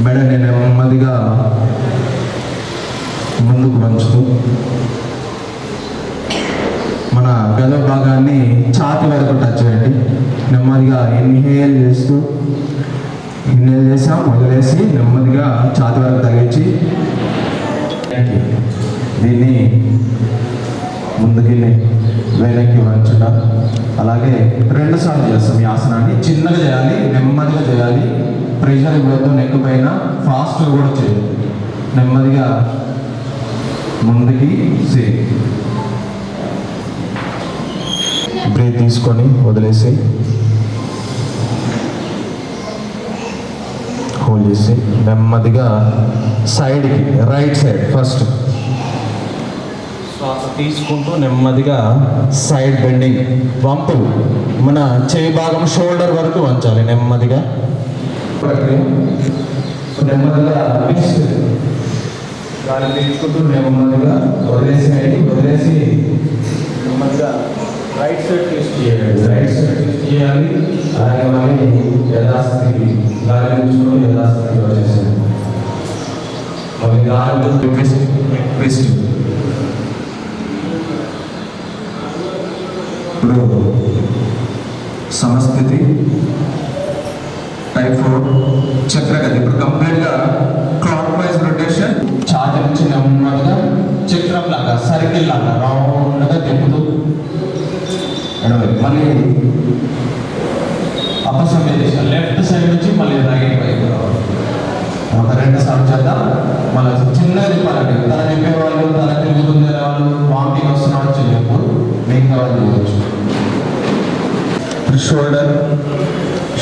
మెడని నెమ్మదిగా ముందుకు వంచుతూ మన గల భాగాన్ని ఛాతి వరకు టచ్ చేయండి. నెమ్మదిగా ఇన్హేల్ చేస్తూ ఇన్హేల్ చేసాం, వదిలేసి నెమ్మదిగా ఛాతి వరకు తగ్గించి దీన్ని ముందుకి వెనక్కి వంచడం. అలాగే 2 సార్లు చేస్తాం ఈ ఆసనాన్ని. చిన్నగా చేయాలి, నెమ్మదిగా చేయాలి. ప్రెషర్ ఇవ్వద్దు నెక్ పైన, ఫాస్ట్గా కూడా చేయదు. నెమ్మదిగా ముందుకి బ్రేత్ తీసుకొని వదిలేసి హోల్డ్ చేసి నెమ్మదిగా సైడ్కి, రైట్ సైడ్ ఫస్ట్ శ్వాస తీసుకుంటూ నెమ్మదిగా సైడ్ బెండింగ్, వంపులు మన చేయి భాగం షోల్డర్ వరకు వంచాలి. నెమ్మదిగా నెమ్మదిగా గాలి తీసుకుంటూ నెమ్మదిగా వదిలేసి నెమ్మదిగా రైట్ సైడ్ ట్విస్ట్ చేయాలి. రైట్ సైడ్ ట్విస్ట్ చేయాలి. అలాగే మళ్ళీ యథాస్థితికి గాలి తీసుకుంటూ యథాస్థితికి వచ్చేసాలి. మళ్ళీ గాలి ట్విస్ట్. ఇప్పుడు సమస్థితి టైప్ 4 చక్రగతి. ఇప్పుడు కంప్లీట్గా క్లాక్ వైజ్ రొటేషన్. ఛాతి నుంచి నెమ్మదిగా చక్రం లాగా, సర్కిల్ లాగా రౌండ్గా తిప్పుతూ మళ్ళీ అపసవ్య లెఫ్ట్ సైడ్ నుంచి మళ్ళీ రైట్ వైపు రావాలి. ఒక 2 సార్లు చేద్దాం. మళ్ళీ చిన్నగా తిప్పాలండి. తల తిప్పేవాళ్ళు, తల తిరుగుతుండే వాళ్ళు, వామిటింగ్ వస్తున్న వాళ్ళు చేయకూడదు, మిగతా వాళ్ళు చేయవచ్చు.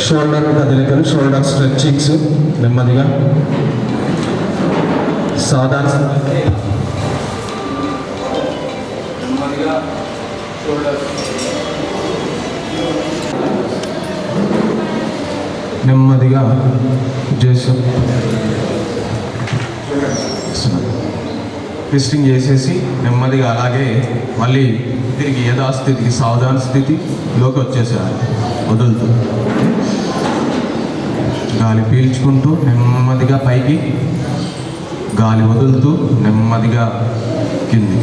షోల్డర్ కదలికలు, షోల్డర్ స్ట్రెచ్చింగ్స్ నెమ్మదిగా సాధారణ నెమ్మదిగా షోల్డర్ నెమ్మదిగా చేస్తాం. ట్విస్టింగ్ చేసేసి నెమ్మదిగా అలాగే మళ్ళీ తిరిగి యథాస్థితికి, సావధాన స్థితిలోకి వచ్చేసేయాలి. వదులుతూ గాలి పీల్చుకుంటూ నెమ్మదిగా పైకి, గాలి వదులుతూ నెమ్మదిగా కింది.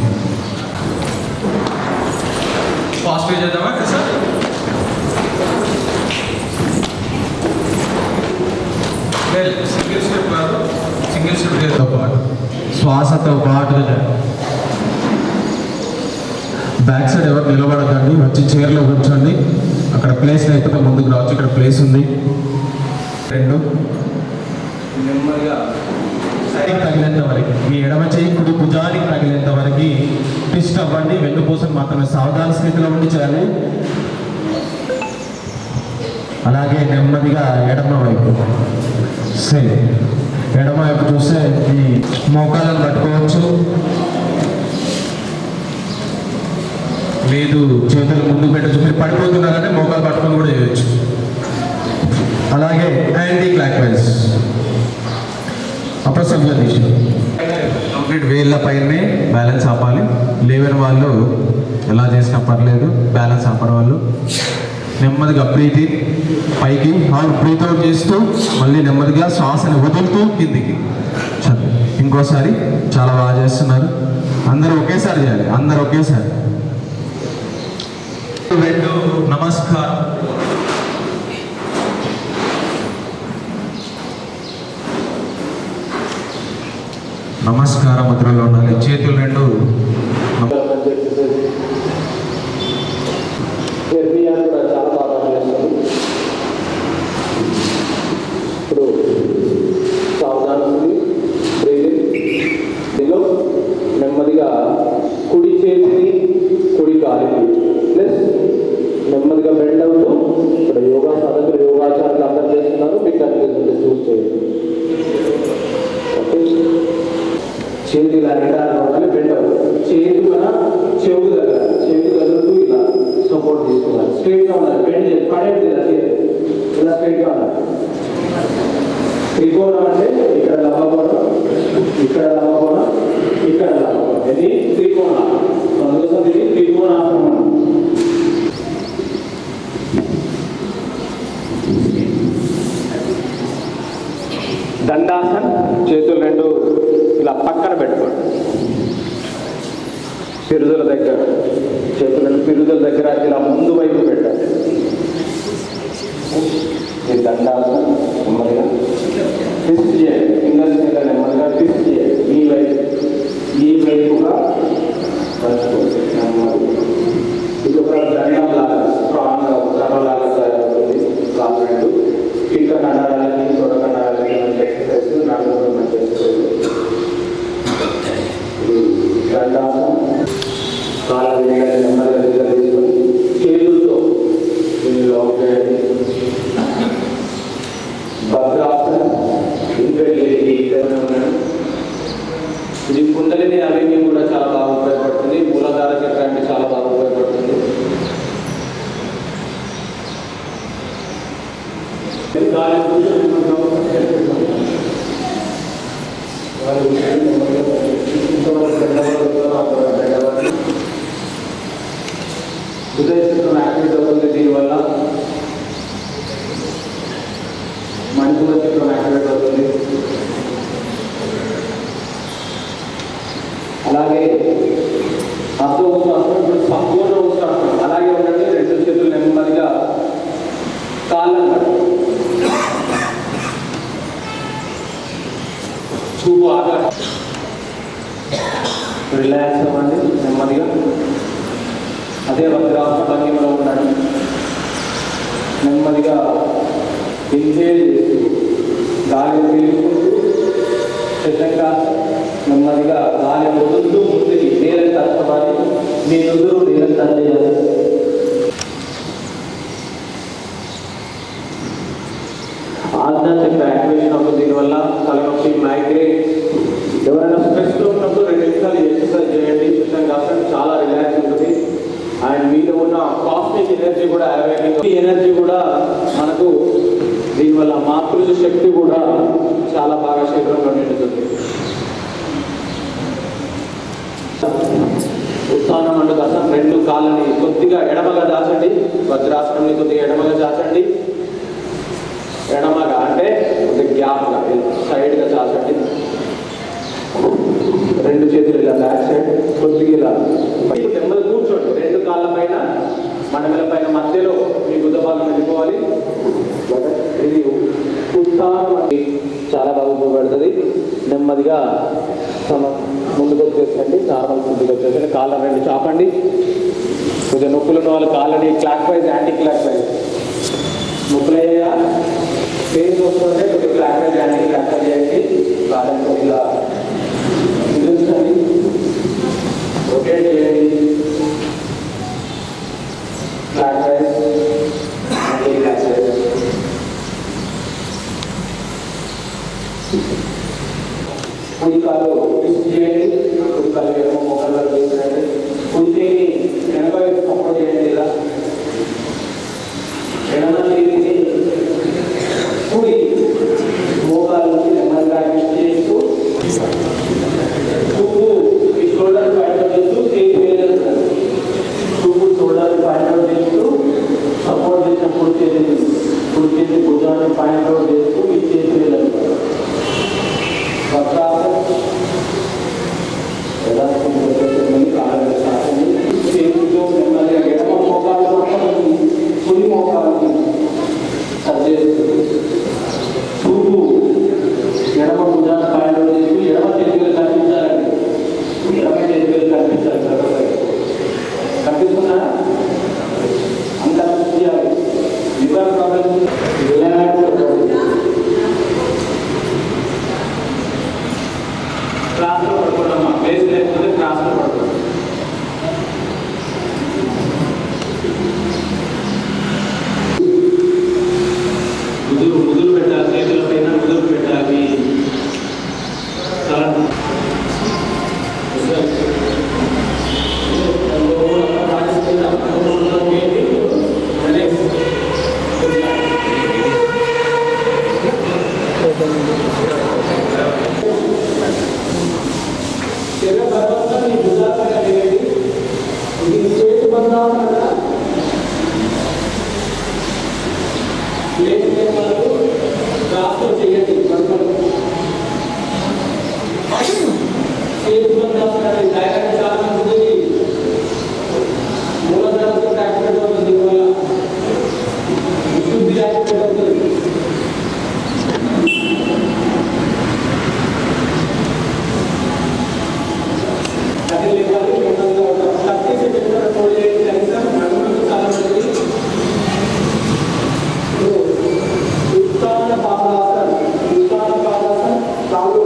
ఫాస్ట్గా చేద్దామా సార్? సింగిల్ స్టెప్ కాదు, సింగిల్ స్టెప్తో పాటు శ్వాసతో పాటుగా బ్యాక్ సైడ్ ఎవరు నిలబడకండి, వచ్చి చైర్లో కూర్చోండి. అక్కడ ప్లేస్ లేకపోతే ముందుకు రావచ్చు, ఇక్కడ ప్లేస్ ఉంది. 2 నెమ్మదిగా సైడ్ తగిలేంత వరకు, మీ ఎడమ చేయి కుడి భుజానికి తగిలేంత వరకు ట్విస్ట్ అవ్వండి. వెన్నుపూసను మాత్రమే సావధాన స్థితిలో ఉండి చేయాలి. అలాగే నెమ్మదిగా ఎడమ వైపు ఎడమ వైపు చూస్తే ఈ మోకాలను పట్టుకోవచ్చు, లేదు చేతులు ముందు పెట్టచ్చు. మీరు పడిపోతున్నారంటే మోకాలు పట్టుకొని కూడా చేయొచ్చు. అలాగే యాంటీ క్లాక్ వైజ్ అపసవ్య దిశ కంప్లీట్ వేళ్ళ పైనే బ్యాలెన్స్ ఆపాలి. లేవని వాళ్ళు ఎలా చేసినా పర్లేదు, బ్యాలెన్స్ ఆపని వాళ్ళు నెమ్మదిగా బ్రీత్ ఇన్ పైకి, అవుట్ బ్రీత్ అవుట్ చేస్తూ మళ్ళీ నెమ్మదిగా శ్వాసని వదులుతూ కిందికి. ఇంకోసారి. చాలా బాగా చేస్తున్నారు. అందరూ ఒకేసారి చేయాలి, అందరూ ఒకేసారి. 2 నమస్కారం. నమస్కార ముద్రలో ఉండాలి. చేతులు 2 నెమ్మదిగా కుడి చేతిని కుడి కాలిని ప్లస్ నెమ్మదిగా బెండ్ అవుతూ ఇక్కడ యోగా సాధకులు యోగాచారాలు అందరూ చేస్తున్నారు. మీకు అనిపిస్తుంది చూస్తే చేతి ఇలా నిటారుగా బెండ్ అవుతుంది. చేతి మన చెవు దగ్గర చేతి కదులుతూ ఇలా సపోర్ట్ తీసుకోవాలి. స్ట్రైట్గా ఉండాలి. బెండ్ చేసి పడేది ఇలా చేతి ఇలా స్ట్రైట్గా ఉండాలి. త్రికోణం అంటే ఇక్కడ లవకోణం, ఇక్కడ లవకోణం, ఇక్కడ లవకోణం. ఇది త్రికోణం. అందుకోసం ఇది త్రికోణాసనం. దండాసన్. చేతులు 2 ఇలా పక్కన పెట్టుకోండి. పిరుదుల దగ్గర చేతులు 2 పిరుదుల దగ్గర ఇలా ముందు వైపు పెట్టండి. ఇది దండాసన్. నెమ్మదిగా ట్విస్ట్ చేయండి. ఫింగర్స్ మీద నెమ్మదిగా ట్విస్ట్ చేయండి. ఈ వైపుగా మర్చిపోండి. ఇది ఒక దండం లాగా స్ట్రాంగ్గా కర్రలాగా తయారవుతుంది. కాలు 2 పిక్క కండరాలకి తొడ కండరాలకి మంచి ఎక్సర్సైజ్, నడుము మంచి ఎక్సర్సైజ్. దండాసనం. కాళ్ళ నెమ్మదిగా తీసుకొని చేతులతో దీన్ని లాక్ చేయండి. భద్రాసనం. ఇది కుండలిని ఆరోగ్యం కూడా చాలా బాగా ఉపయోగపడుతుంది. మూలాధార చక్రానికి చాలా బాగా ఉపయోగపడుతుంది. హృదయ చక్రం యాక్టివేట్ అవుతుంది. దీనివల్ల మణిపూర చక్రం యాక్టివేట్ అవుతుంది. అలాగే అర్థ ఉత్సాహం, ఇప్పుడు సంపూర్ణ ఉత్సాహం అలాగే ఉండండి. 2 చేతులు నెమ్మదిగా కాళ్ళ చూపు ఆధార రిలాక్స్ అవ్వండి నెమ్మదిగా. అదే వజ్రాసన భంగిమలో ఉండండి. నెమ్మదిగా ఇన్హేల్ చేస్తూ గాలి పీల్చుకుంటూ శశంగా నెమ్మదిగా గాలి వదులుతూ ముందుకి నేలని కష్టపడి మీ నుదురు నేలని తల్లేయాలి. ఆధ్యాత్మిక యాక్టివేషన్ అవుతుంది. దీనివల్ల తలనొప్పి, మైగ్రేన్, ఎవరైనా స్ట్రెస్లో ఉన్నప్పుడు 2 నిమిషాలు ఎక్సర్సైజ్ చేయండి. శశంగాసనం చాలా రిలాక్స్ ఉంటుంది. అండ్ మీలో ఉన్న కాస్మిక్ ఎనర్జీ కూడా అవేకింగ్ ఎనర్జీ కూడా మనకు దీనివల్ల మాతృ శక్తి కూడా చాలా బాగా శరీరంలో నిండుతుంది. ఉత్సాహం మండలాసనం. 2 కాళ్ళని కొద్దిగా ఎడమగా దాచండి. వజ్రాసనంని కొద్దిగా ఎడమగా దాచండి. ఎడమగా అంటే కొద్దిగా గ్యాప్గా సైడ్గా చాచండి. 2 చేతులు ఇలా బ్యాక్ సైడ్ కొద్దిగా ఇలా నెమ్మది కూర్చోండి. 2 కాళ్ళ పైన మడమల పైన మధ్యలో మీ బుద్ధ భాగం వెళ్ళిపోవాలి. ఇది ఉత్సాహం చాలా బాగా ఉపయోగపడుతుంది. నెమ్మదిగా ముందుకు వచ్చేసండి. నార్మల్ ముందుకు వచ్చేసండి. కాళ్ళ 2 చాపండి. కొద్దిగా నొప్పులు ఉన్న వాళ్ళు కాళ్ళని clockwise, anti clockwise నొప్పులయ్యా పెయిన్ వస్తుంటే కొద్దిగా clockwise, anti clockwise చేయండి. కాళ్ళని కొద్దిగా నిలుస్తుంది, రొటేట్ చేయండి. Clockwise, anti clockwise. కుడి కాలు ట్విస్ట్ చేయండి. కుడి కాలు ఏమో మొక్కల్లో చేయండి. కుడి చేయి వెనక వైపు సపోర్ట్ చేయండి. ఇలా ఎడమ చేతిని కుడి మోకాలు నుంచి నెమ్మదిగా ట్విస్ట్ చేస్తూ చూపు ఈ షోల్డర్ పాయింట్ చేస్తూ చేయి వేరేస్తారు. చూపు షోల్డర్ పాయింట్ చేస్తూ సపోర్ట్ శరీర బలవంతా మీ భుజాలపైన వేయండి. ఇది చేతి బంధాలు లేకపోతే వాళ్ళు రాష్ట్ర చేయండి. చేతి బంధాలు డైరెక్ట్ చాలా మంది మూలధనంతో యాక్టివేట్ అవుతుంది. దీనివల్ల విశుద్ధి యాక్టివేట్ అవుతుంది. అది లేవాలి. ఒక 30 సెకండ్స్ హోల్డ్ చేయండి. కనీసం నడుములకు చాలా మంది ఉత్తాన పాదాసన్ కాళ్ళు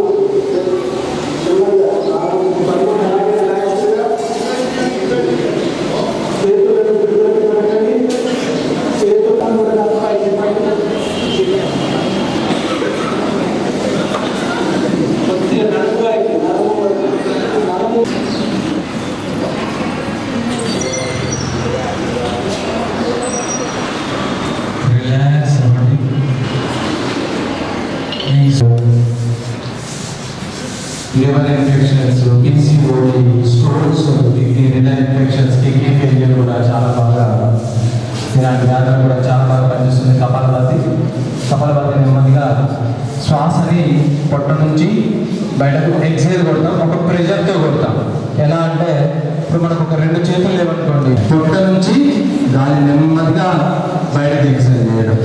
liver infections, PCOD, strokes, renal infections, kidney failure కూడా చాలా బాగా ఇలాంటి వ్యాధులు కూడా చాలా బాగా పనిచేస్తుంది. కపాలభాతి నెమ్మదిగా శ్వాసని పొట్ట నుంచి బయటకు ఎక్సేల్ కొడతాం. ఒక ప్రెజర్తో కొడతాం. ఎలా అంటే ఇప్పుడు మనకు ఒక 2 చేతులు లేవనుకోండి, పొట్ట నుంచి దాన్ని నెమ్మదిగా బయటకు ఎక్సేల్ చేయడం.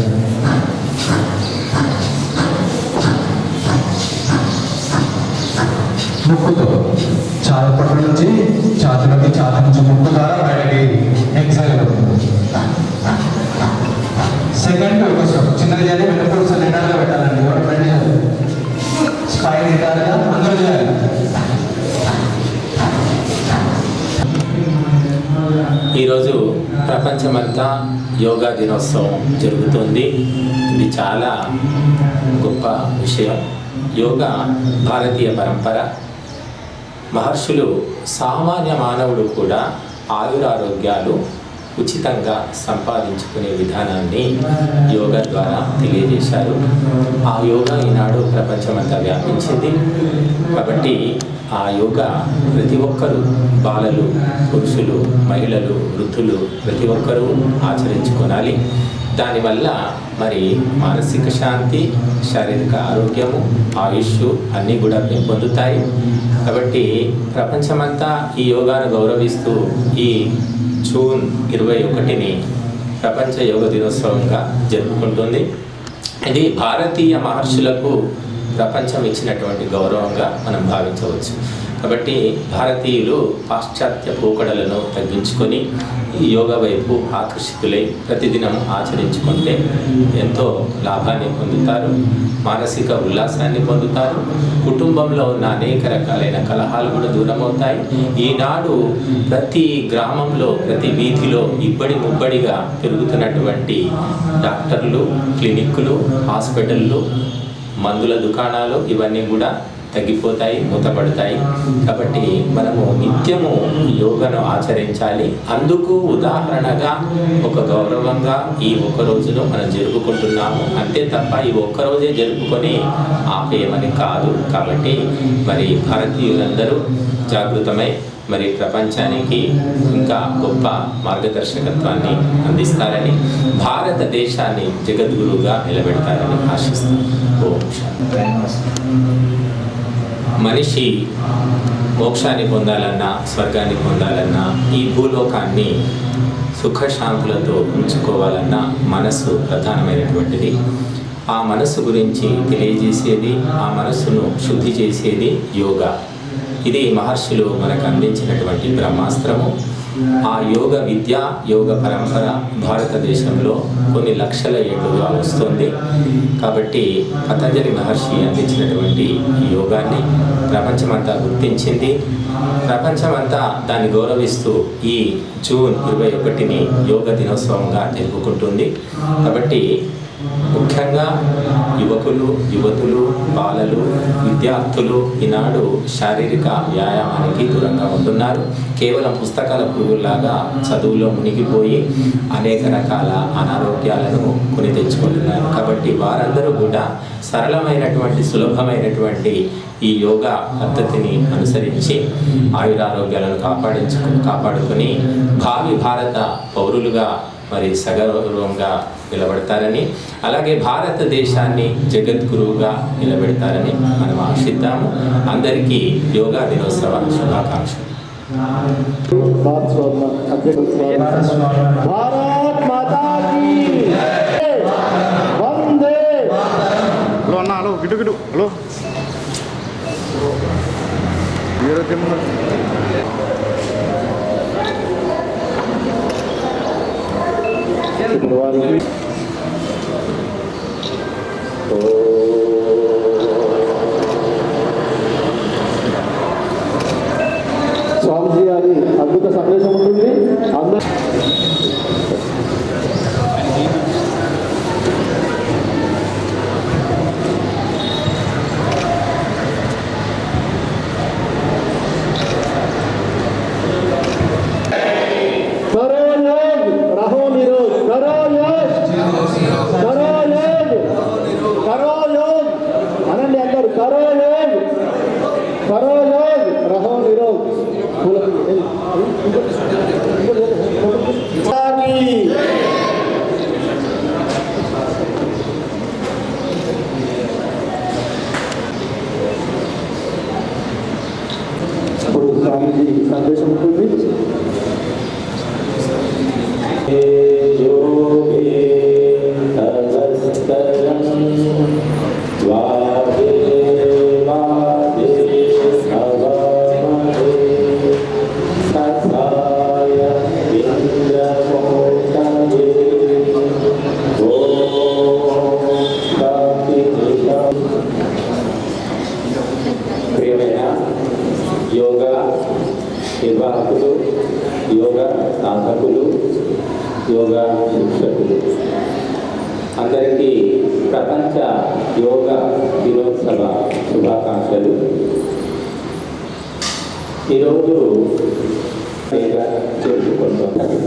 ముక్కుతో పొట్ట నుంచి ఛాతి నుంచి ముక్కు ద్వారా బయటకి ఎక్సైల్ అవుతుంది. సెకండ్ ఒక చిన్నది చేయాలి. వెనుక నిండాలుగా పెట్టాలండి. ఎవరు పెట్టాలి? స్పైన్ నిండాలుగా అందరూ చేయాలి. ఈరోజు ప్రపంచమంతా యోగా దినోత్సవం జరుగుతుంది. ఇది చాలా గొప్ప విషయం. యోగా భారతీయ పరంపర. మహర్షులు సామాన్య మానవుడు కూడా ఆయురారోగ్యాలు ఉచితంగా సంపాదించుకునే విధానాన్ని యోగా ద్వారా తెలియజేశారు. ఆ యోగా ఈనాడు ప్రపంచమంతా వ్యాపించింది. కాబట్టి ఆ యోగా ప్రతి ఒక్కరూ, బాలలు, పురుషులు, మహిళలు, వృద్ధులు ప్రతి ఒక్కరూ ఆచరించుకోవాలి. దానివల్ల మరి మానసిక శాంతి, శారీరక ఆరోగ్యము, ఆయుష్ అన్నీ కూడా పొందుతాయి. కాబట్టి ప్రపంచమంతా ఈ యోగాను గౌరవిస్తూ ఈ జూన్ 21ని ప్రపంచ యోగ దినోత్సవంగా జరుపుకుంటుంది. ఇది భారతీయ మహర్షులకు ప్రపంచం ఇచ్చినటువంటి గౌరవంగా మనం భావించవచ్చు. కాబట్టి భారతీయులు పాశ్చాత్య పోకడలను తగ్గించుకొని ఈ యోగా వైపు ఆకర్షితులై ప్రతిదినం ఆచరించుకుంటే ఎంతో లాభాన్ని పొందుతారు, మానసిక ఉల్లాసాన్ని పొందుతారు. కుటుంబంలో ఉన్న అనేక రకాలైన కలహాలు కూడా దూరమవుతాయి. ఈనాడు ప్రతి గ్రామంలో, ప్రతి వీధిలో ఇబ్బడి ముబ్బడిగా పెరుగుతున్నటువంటి డాక్టర్లు, క్లినిక్కులు, హాస్పిటళ్ళు, మందుల దుకాణాలు ఇవన్నీ కూడా తగ్గిపోతాయి, మూతపడతాయి. కాబట్టి మనము నిత్యము యోగను ఆచరించాలి. అందుకు ఉదాహరణగా ఒక గౌరవంగా ఈ ఒక్క రోజును మనం జరుపుకుంటున్నాము అంతే తప్ప ఈ ఒక్కరోజే జరుపుకొని ఆపేయమని కాదు. కాబట్టి మరి భారతీయులందరూ జాగృతమై మరి ప్రపంచానికి ఇంకా గొప్ప మార్గదర్శకత్వాన్ని అందిస్తారని, భారతదేశాన్ని జగద్గురువుగా నిలబెడతారని ఆశిస్తాను. ఓం శాంతి. మనిషి మోక్షాన్ని పొందాలన్నా, స్వర్గాన్ని పొందాలన్నా, ఈ భూలోకాన్ని సుఖశాంతులతో ఉంచుకోవాలన్నా మనస్సు ప్రధానమైనటువంటిది. ఆ మనస్సు గురించి తెలియజేసేది, ఆ మనస్సును శుద్ధి చేసేది యోగా. ఇది మహర్షులు మనకు అందించినటువంటి బ్రహ్మాస్త్రము. ఆ యోగ విద్య, యోగ పరంపర భారతదేశంలో కొన్ని లక్షల ఏళ్లుగా వస్తుంది. కాబట్టి పతంజలి మహర్షి అందించినటువంటి ఈ యోగాన్ని ప్రపంచమంతా గుర్తించింది. ప్రపంచమంతా దాన్ని గౌరవిస్తూ ఈ జూన్ 21ని యోగ దినోత్సవంగా జరుపుకుంటుంది. కాబట్టి ముఖ్యంగా యువకులు, యువతులు, బాలలు, విద్యార్థులు విద్యార్థులు ఈనాడు శారీరక వ్యాయామానికి దూరంగా ఉంటున్నారు. కేవలం పుస్తకాల పురుగుల్లాగా చదువులో మునిగిపోయి అనేక రకాల అనారోగ్యాలను కొని తెచ్చుకుంటున్నారు. కాబట్టి వారందరూ కూడా సరళమైనటువంటి సులభమైనటువంటి ఈ యోగా పద్ధతిని అనుసరించి ఆయురారోగ్యాలను కాపాడుకొని భావి భారత పౌరులుగా మరి సగౌరవంగా నిలబడతారని, అలాగే భారతదేశాన్ని జగద్గురువుగా నిలబెడతారని మనం ఆశిద్దాము. అందరికీ యోగా దినోత్సవ శుభాకాంక్షలు. భారత్ మాతా కీ వందే. హలో అన్న, హలో గిటు హలో స్వామిజీ గారి అద్భుత సందేశం ఉంటుంది. అందరూ స్వామిజీ సందేశం ఉంటుంది. ప్రియమైన యోగా నిర్వాహకులు, యోగా సాధకులు, యోగా శిక్షకులు అందరికీ ప్రపంచ యోగా దినోత్సవ శుభాకాంక్షలు. ఈరోజు జరుపుకుంటున్నారు.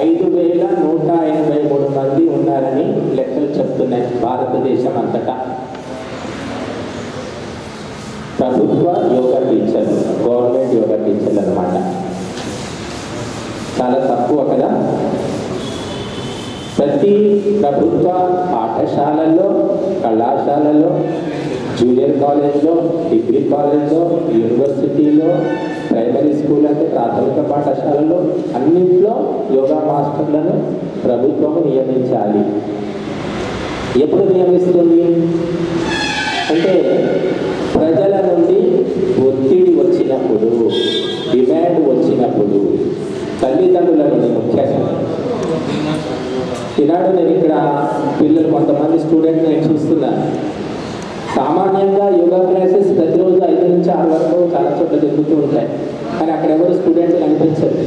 5183 మంది ఉన్నారని లెక్కలు చెప్తున్నాయి భారతదేశం అంతటా. ప్రభుత్వ యోగా టీచర్లు, గవర్నమెంట్ యోగా టీచర్లు అన్నమాట. చాలా తక్కువ కదా. ప్రతి ప్రభుత్వ పాఠశాలల్లో, కళాశాలల్లో, జూనియర్ కాలేజ్లో, డిగ్రీ కాలేజ్లో, యూనివర్సిటీలో, ప్రైమరీ స్కూల్ అంటే ప్రాథమిక పాఠశాలలో అన్నింటిలో యోగా మాస్టర్లను ప్రభుత్వము నియమించాలి. ఎప్పుడు నియమిస్తుంది అంటే ప్రజల నుండి ఒత్తిడి వచ్చినప్పుడు, డిమాండ్ వచ్చినప్పుడు, తల్లిదండ్రుల నుండి ముఖ్యంగా. ఈనాడు నేను ఇక్కడ పిల్లలు కొంతమంది స్టూడెంట్ నేను చూస్తున్నాను. సామాన్యంగా యోగా క్లాసెస్ ప్రతిరోజు 5 నుంచి 6 వరకు చాలా చోట్ల జరుగుతూ ఉంటాయి. కానీ అక్కడ ఎవరు స్టూడెంట్లు కనిపించరు.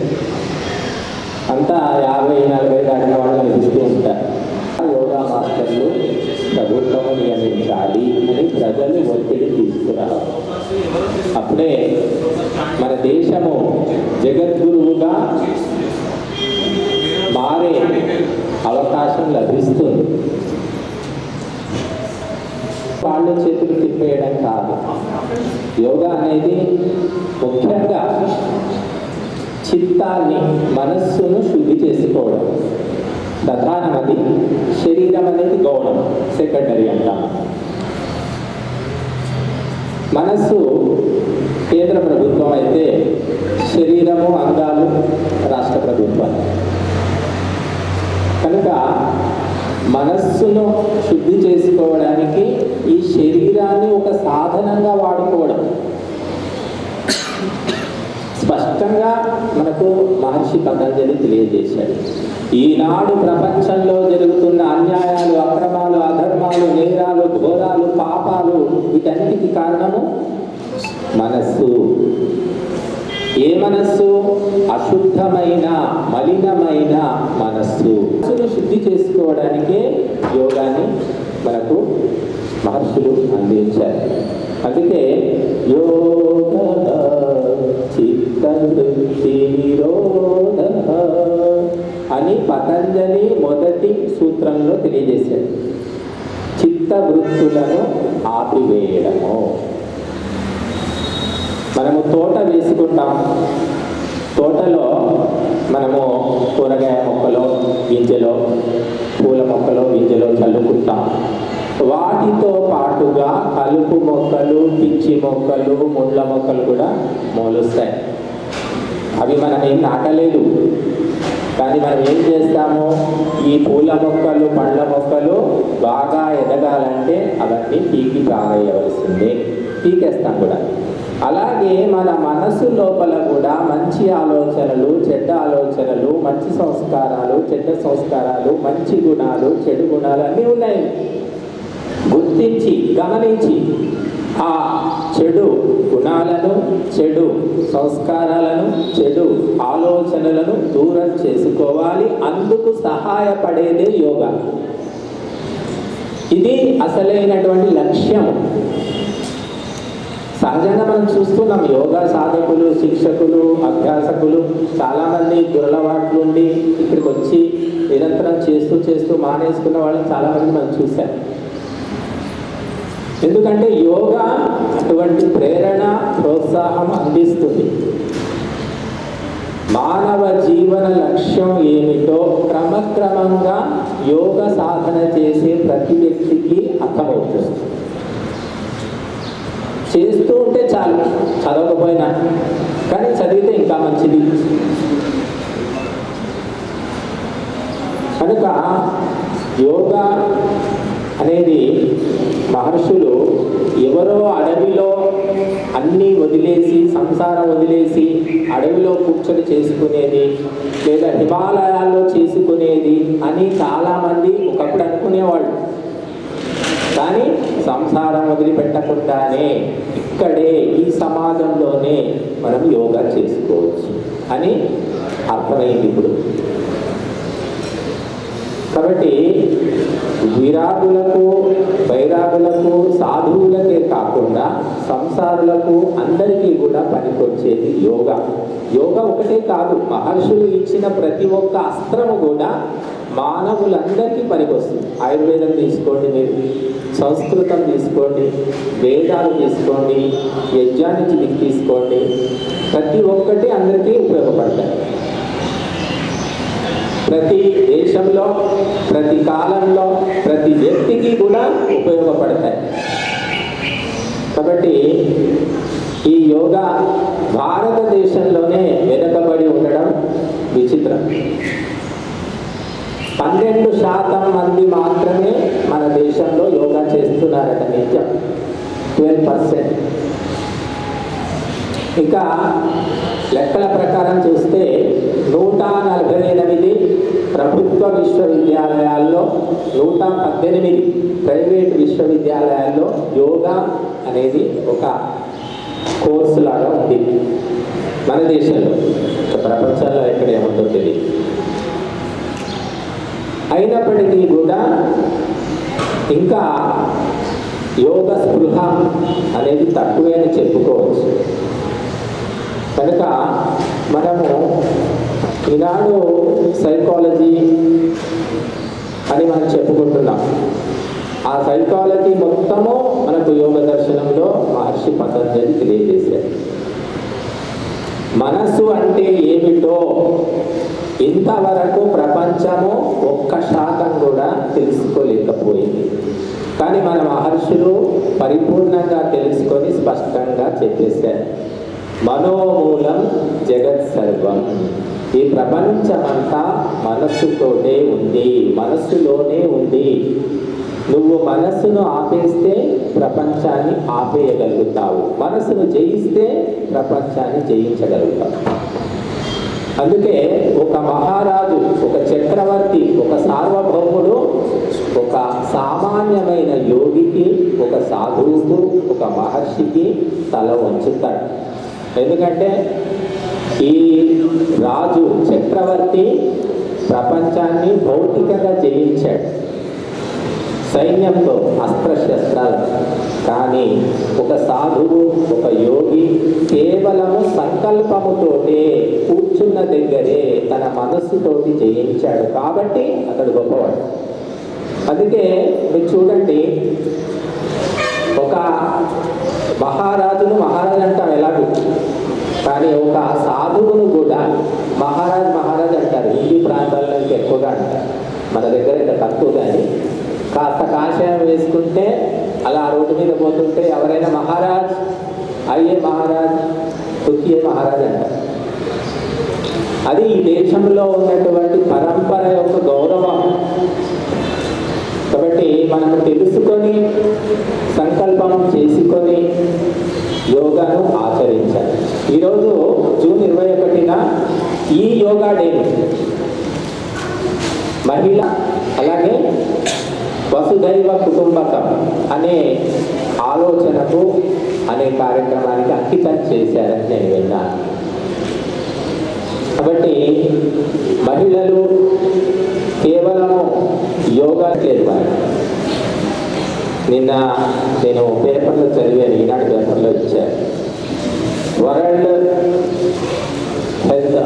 అంతా 50-40 దాటిన వాళ్ళు కనిపిస్తూ ఉంటారు. యోగా మాస్టర్లు ప్రభుత్వం నియమించాలి అని ప్రజలు ఒత్తిడి తీసుకురావాలి. అప్పుడే మన దేశము జగద్గురువుగా మారే అవకాశం లభిస్తుంది. కాళ్ళు చేతులు తిప్పేయడం కాదు. యోగా అనేది ముఖ్యంగా చిత్తాన్ని, మనస్సును శుద్ధి చేసుకోవడం ప్రధానమది. శరీరం అనేది గౌణం, సెకండరీ అంటాం. మనస్సు కేంద్ర ప్రభుత్వం అయితే శరీరము, అంగాలు రాష్ట్ర ప్రభుత్వం. కనుక మనస్సును శుద్ధి చేసుకోవడానికి ఈ శరీరాన్ని ఒక సాధనంగా వాడుకోవడం స్పష్టంగా మనకు మహర్షి పతంజలి తెలియజేశాడు. ఈనాడు ప్రపంచంలో జరుగుతున్న అన్యాయాలు, అక్రమాలు, అధర్మాలు, నేరాలు, ఘోరాలు, పాపాలు వీటన్నిటికీ కారణము మనస్సు. ఏ మనస్సు? అశుద్ధమైన, మలినమైన మనస్సు. మనస్సును శుద్ధి చేసుకోవడానికే యోగాన్ని మనకు మహర్షులు అందించారు. యోగ చిత్తవృత్తి నిరోధ అని పతంజలి మొదటి సూత్రంలో తెలియజేశాడు. చిత్తవృత్తులను ఆపివేయడము. మనము తోట వేసుకుంటాం. తోటలో మనము కూరగాయ మొక్కలో గింజలో, పూల మొక్కలో గింజలో చల్లుకుంటాం. వాటితో పాటుగా కలుపు మొక్కలు, పిచ్చి మొక్కలు, ముళ్ళ మొక్కలు కూడా మొలుస్తాయి. అవి మనం ఏం నాటలేదు, కానీ మనం ఏం చేస్తాము, ఈ పూల మొక్కలు, పండ్ల మొక్కలు బాగా ఎదగాలంటే అవన్నీ పీకి పారేయవలసిందే, పీకేస్తాం కూడా. అలాగే మన మనసు లోపల కూడా మంచి ఆలోచనలు, చెడ్డ ఆలోచనలు, మంచి సంస్కారాలు, చెడ్డ సంస్కారాలు, మంచి గుణాలు, చెడు గుణాలు అన్నీ ఉన్నాయి. గుర్తించి గమనించి ఆ చెడు గుణాలను, చెడు సంస్కారాలను, చెడు ఆలోచనలను దూరం చేసుకోవాలి. అందుకు సహాయపడేదే యోగా. ఇది అసలైనటువంటి లక్ష్యం. సహజంగా మనం చూస్తున్నాం, యోగా సాధకులు, శిక్షకులు, అభ్యాసకులు చాలామంది దురలవాట్లు ఉండి ఇక్కడికి వచ్చి నిరంతరం చేస్తూ చేస్తూ మానేసుకున్న వాళ్ళని చాలామంది మనం చూసాం. ఎందుకంటే యోగా అటువంటి ప్రేరణ, ప్రోత్సాహం అందిస్తుంది. మానవ జీవన లక్ష్యం ఏమిటో క్రమక్రమంగా యోగ సాధన చేసే ప్రతి వ్యక్తికి అర్థమవుతుంది. చేస్తూ ఉంటే చాలు, చదవకపోయినా, కానీ చదివితే ఇంకా మంచిది. కనుక యోగా అనేది మహర్షులు ఎవరో అడవిలో అన్నీ వదిలేసి, సంసారం వదిలేసి అడవిలో కూర్చొని చేసుకునేది, లేదా హిమాలయాల్లో చేసుకునేది అని చాలామంది ఒకప్పుడు అనుకునేవాళ్ళు. కానీ సంసారం వదిలిపెట్టకుండానే ఇక్కడే ఈ సమాజంలోనే మనం యోగా చేసుకోవచ్చు అని అర్థమైంది ఇప్పుడు. కాబట్టి విరాగులకు, వైరాగులకు, సాధువులకే కాకుండా సంసారులకు అందరికీ కూడా పనికొచ్చేది యోగా. యోగా ఒకటే కాదు, మహర్షులు ఇచ్చిన ప్రతి ఒక్క అస్త్రము కూడా మానవులందరికీ పనికొస్తుంది. ఆయుర్వేదం తీసుకోండి, మీరు సంస్కృతం తీసుకోండి, వేదాలు తీసుకోండి, యజ్ఞాన్ని తీసుకోండి, ప్రతి ఒక్కటి అందరికీ ఉపయోగపడతాయి. ప్రతి దేశంలో, ప్రతి కాలంలో, ప్రతి వ్యక్తికి కూడా ఉపయోగపడతాయి. కాబట్టి ఈ యోగా భారతదేశంలోనే వెనుకబడి ఉండడం విచిత్రం. 12% మంది మాత్రమే మన దేశంలో యోగా చేస్తున్నారట నిత్యం, 12%. ఇంకా లెక్కల ప్రకారం చూస్తే 148 ప్రభుత్వ విశ్వవిద్యాలయాల్లో, 118 ప్రైవేట్ విశ్వవిద్యాలయాల్లో యోగా అనేది ఒక కోర్సు లాగా ఉంది మన దేశంలో. ప్రపంచంలో ఎక్కడ ఏముందో తెలియదు. అయినప్పటికీ కూడా ఇంకా యోగ స్పృహ అనేది తక్కువే అని చెప్పుకోవచ్చు. కనుక మనము ఈనాడు సైకాలజీ అని మనం చెప్పుకుంటున్నాం. ఆ సైకాలజీ మొత్తము మనకు యోగ దర్శనంలో మహర్షి పతంజలి తెలియజేశారు. మనసు అంటే ఏమిటో ఇంతవరకు ప్రపంచము 1% కూడా తెలుసుకోలేకపోయింది. కానీ మన మహర్షులు పరిపూర్ణంగా తెలుసుకొని స్పష్టంగా చెప్పేశారు. మనోమూలం జగత్ సర్వం. ఈ ప్రపంచమంతా మనస్సుతోనే ఉంది, మనస్సులోనే ఉంది. నువ్వు మనస్సును ఆపేస్తే ప్రపంచాన్ని ఆపేయగలుగుతావు, మనస్సును జయిస్తే ప్రపంచాన్ని జయించగలుగుతావు. అందుకే ఒక మహారాజు, ఒక చక్రవర్తి, ఒక సార్వభౌముడు ఒక సామాన్యమైన యోగికి, ఒక సాధువుకు, ఒక మహర్షికి తల వంచుతాడు. ఎందుకంటే ఈ రాజు, చక్రవర్తి ప్రపంచాన్ని భౌతికంగా జయించాడు. సైన్యంతో అస్త్రశస్త్రాలు. కానీ ఒక సాధువు, ఒక యోగి కేవలము సంకల్పముతోటే కూర్చున్న దగ్గరే తన మనస్సుతోటి జయించాడు కాబట్టి అతడు గొప్పవాడు. అందుకే మీరు చూడండి, ఒక మహారాజు అంటాం ఎలాగూ, కానీ ఒక సాధువును కూడా మహారాజ్ అంటారు. హిందీ ప్రాంతాల్లో ఇంకా ఎక్కువగా అంటారు, మన దగ్గర ఇంకా తక్కువ. కానీ కాస్త కాషాయం వేసుకుంటే అలా రోడ్డు మీద పోతుంటే ఎవరైనా మహారాజ్ అయ్యే మహారాజ్, తుకియే మహారాజ్ అంటారు. అది ఈ దేశంలో ఉన్నటువంటి పరంపర యొక్క గౌరవం. కాబట్టి మనం తెలుసుకొని సంకల్పం చేసుకొని యోగాను ఆచరించాలి. ఈరోజు జూన్ 21న ఈ యోగా డే మహిళ అలాగే వసుధైవ కుటుంబకం అనే ఆలోచనకు అనే కార్యక్రమానికి అంకితం చేశారని నేను విన్నాను. కాబట్టి మహిళలు కేవలము యోగా లేదు. నిన్న నేను పేపర్లో చదివాను, ఈనాడు పేపర్లో ఇచ్చారు. వరల్డ్ హెల్త్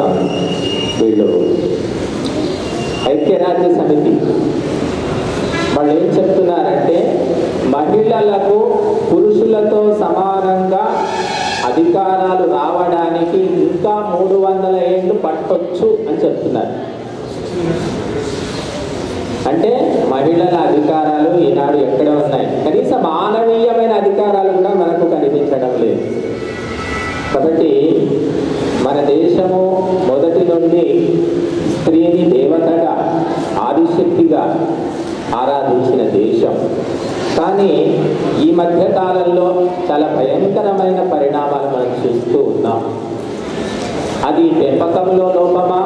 వీళ్ళు ఐక్యరాజ్య సమితి వాళ్ళు ఏం చెప్తున్నారంటే, మహిళలకు పురుషులతో సమానంగా అధికారాలు రావడానికి ఇంకా 300 ఏళ్ళు పట్టొచ్చు అని చెప్తున్నారు. అంటే మహిళల అధికారాలు ఈనాడు ఎక్కడ ఉన్నాయి? కనీసం మానవీయమైన అధికారాలు కూడా మనకు కనిపించడం లేదు. కాబట్టి మన దేశము మొదటి నుండి స్త్రీని దేవతగా, ఆదిశక్తిగా ఆరాధించిన దేశం. కానీ ఈ మధ్య కాలంలో చాలా భయంకరమైన పరిణామాలు మనం చూస్తూ ఉన్నాం. అది పెంపకంలో లోపమా,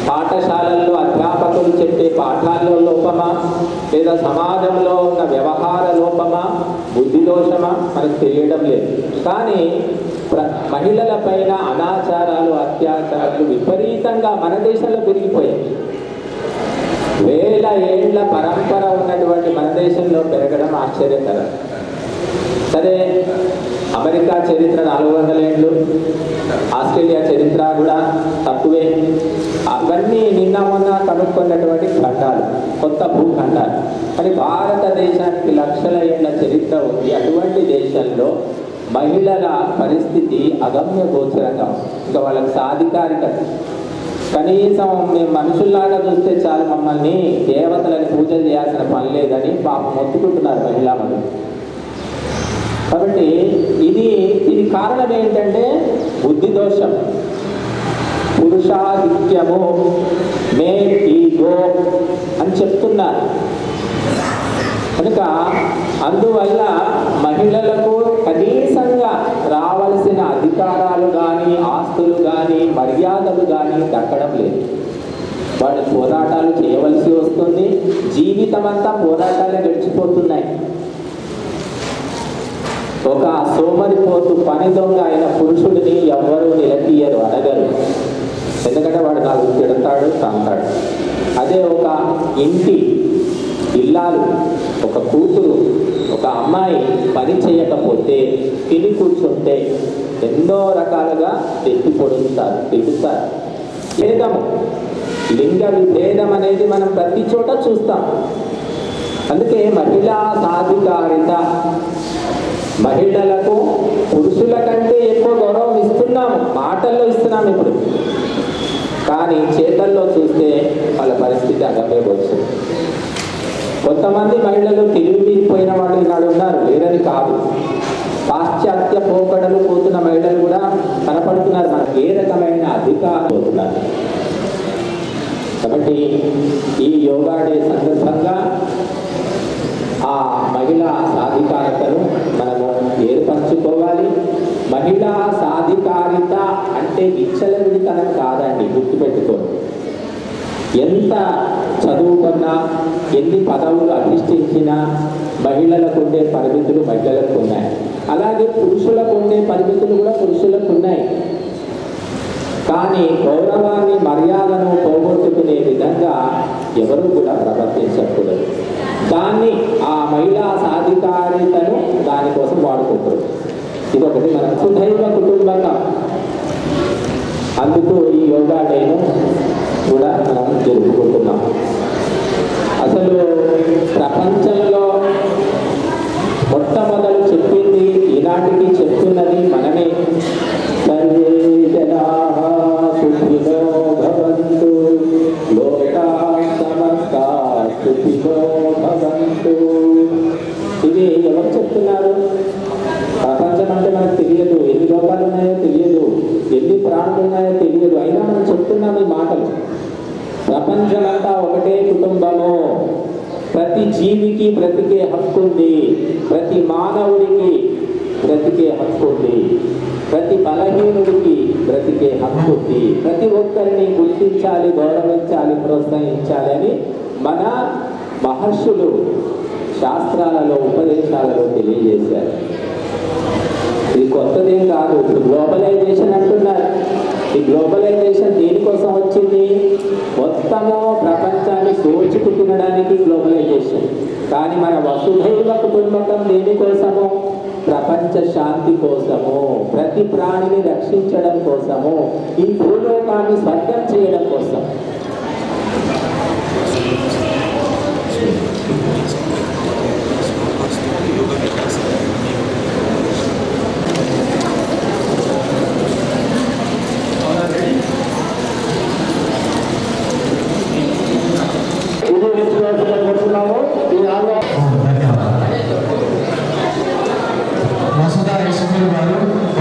పాఠశాలల్లో అధ్యాపకులు చెప్పే పాఠాల్లో లోపమా, లేదా సమాజంలో ఉన్న వ్యవహార లోపమా, బుద్ధి దోషమా మనకు తెలియడం లేదు. కానీ మహిళల పైన అనాచారాలు, అత్యాచారాలు విపరీతంగా మన దేశంలో పెరిగిపోయాయి. వేల ఏళ్ల పరంపర ఉన్నటువంటి మన దేశంలో పెరగడం ఆశ్చర్యకరం. సరే, అమెరికా చరిత్ర 400 ఏళ్ళు, ఆస్ట్రేలియా చరిత్ర కూడా తక్కువే. అవన్నీ నిన్న మొన్న కనుక్కున్నటువంటి ఖండాలు, కొత్త భూఖండాలు. కానీ భారతదేశానికి లక్షల ఏళ్ల చరిత్ర ఉంది. అటువంటి దేశంలో మహిళల పరిస్థితి అగమ్య గోచరంగా, ఇంకా వాళ్ళకి సాధికారికత, కనీసం మేము మనుషుల్లాగా చూస్తే చాలు, మమ్మల్ని దేవతలని పూజ చేయాల్సిన పని లేదని పాపం మొత్తుకుంటున్నారు మహిళా మనులు. కాబట్టి ఇది కారణం ఏంటంటే బుద్ధి దోషం, పురుషాధిక్యము, మేల్ ఈగో అని చెప్తున్నారు. కనుక అందువల్ల మహిళలకు కనీసంగా రావాల్సిన అధికారాలు కానీ, ఆస్తులు కానీ, మర్యాదలు కానీ దక్కడం లేదు. వాళ్ళు పోరాటాలు చేయవలసి వస్తుంది. జీవితం అంతా పోరాటాలే గడిచిపోతున్నాయి. ఒక సోమరిపోతు పని దొంగ అయిన పురుషుడిని ఎవ్వరూ నిలదీయరు, అనగరు. ఎందుకంటే వాడు నాకు తిడతాడు, తంతాడు. అదే ఒక ఇంటి ఇల్లాలు, ఒక కూతురు, ఒక అమ్మాయి పని చేయకపోతే, తిని కూర్చుంటే ఎన్నో రకాలుగా ఎత్తి పొడుస్తారు, తిడుతారు. భేదము, లింగ విభేదం అనేది మనం ప్రతి చోట చూస్తాం. అందుకే మహిళా సాధికారిత, మహిళలకు పురుషుల కంటే ఎక్కువ గౌరవం ఇస్తున్నాము, మాటల్లో ఇస్తున్నాం ఇప్పుడు. కానీ చేతల్లో చూస్తే వాళ్ళ పరిస్థితి అగమే వచ్చింది. కొంతమంది మహిళలు తెలివిపోయిన వాళ్ళు ఈనాడు ఉన్నారు, లేదని కాదు. పాశ్చాత్య పోకడలు పోతున్న మహిళలు కూడా కనపడుతున్నారు. మనకు ఏ రకమైన అధికారం పోతున్నారు. కాబట్టి ఈ యోగా డే సందర్భంగా ఆ మహిళా సాధికారతను మనము ఏర్పరచుకోవాలి. మహిళా సాధికారిత అంటే విచ్చలవిడితనం కాదండి, గుర్తుపెట్టుకోండి. ఎంత చదువుకున్నా, ఎన్ని పదవులు అధిష్ఠించినా మహిళలకు ఉండే పరిమితులు మహిళలకు ఉన్నాయి. అలాగే పురుషులకు ఉండే పరిమితులు కూడా పురుషులకు ఉన్నాయి. కానీ గౌరవాన్ని, మర్యాదను పోగొట్టుకునే విధంగా ఎవరు కూడా ప్రవర్తించకూడదు. దాన్ని ఆ మహిళా సాధికారితను దానికోసం వాడుకుంటారు. ఇదొకటి మన సుధైవ కుటుంబకం. అందుకు ఈ యోగా డేను కూడా మనం జరుపుకుంటున్నాం. అసలు ప్రపంచంలో మొట్టమొదలు చెప్పింది ఈనాటికి చెప్తున్నది మనమే. సర్వే జనాః సుఖినో భవంతు లోకాః సమస్తాః సుఖినో భవంతు. ఇది ఎవరు చెప్తున్నారు? ప్రపంచం అంటే మనకు తెలియదు, ఎన్ని లోకాలు ఉన్నాయో తెలియదు, ఎన్ని ప్రాణులు ఉన్నాయో తెలియదు, అయినా మనం చెప్తున్నాం ఈ మాటలు. ప్రపంచమంతా ఒకటే కుటుంబము. ప్రతి జీవికి బ్రతికే హక్కు ఉంది, ప్రతి మానవుడికి బ్రతికే హక్కు ఉంది, ప్రతి బలహీనుడికి బ్రతికే హక్కు ఉంది. ప్రతి ఒక్కరిని గుర్తించాలి, గౌరవించాలి, ప్రోత్సహించాలి అని మన మహర్షులు శాస్త్రాలలో ఉపదేశాలలో తెలియజేశారు. ఇది కొత్తదేం కాదు. ఇప్పుడు గ్లోబలైజేషన్ అంటున్నారు. ఈ గ్లోబలైజేషన్ దేనికోసం వచ్చింది? మొత్తము ప్రపంచాన్ని దోచుకు తినడానికి గ్లోబలైజేషన్. కానీ మన వసుధైవ కుటుంబకం దేనికోసము? ప్రపంచ శాంతి కోసము, ప్రతి ప్రాణిని రక్షించడం కోసము, ఈ భూలోకాన్ని స్వర్గం చేయడం కోసం.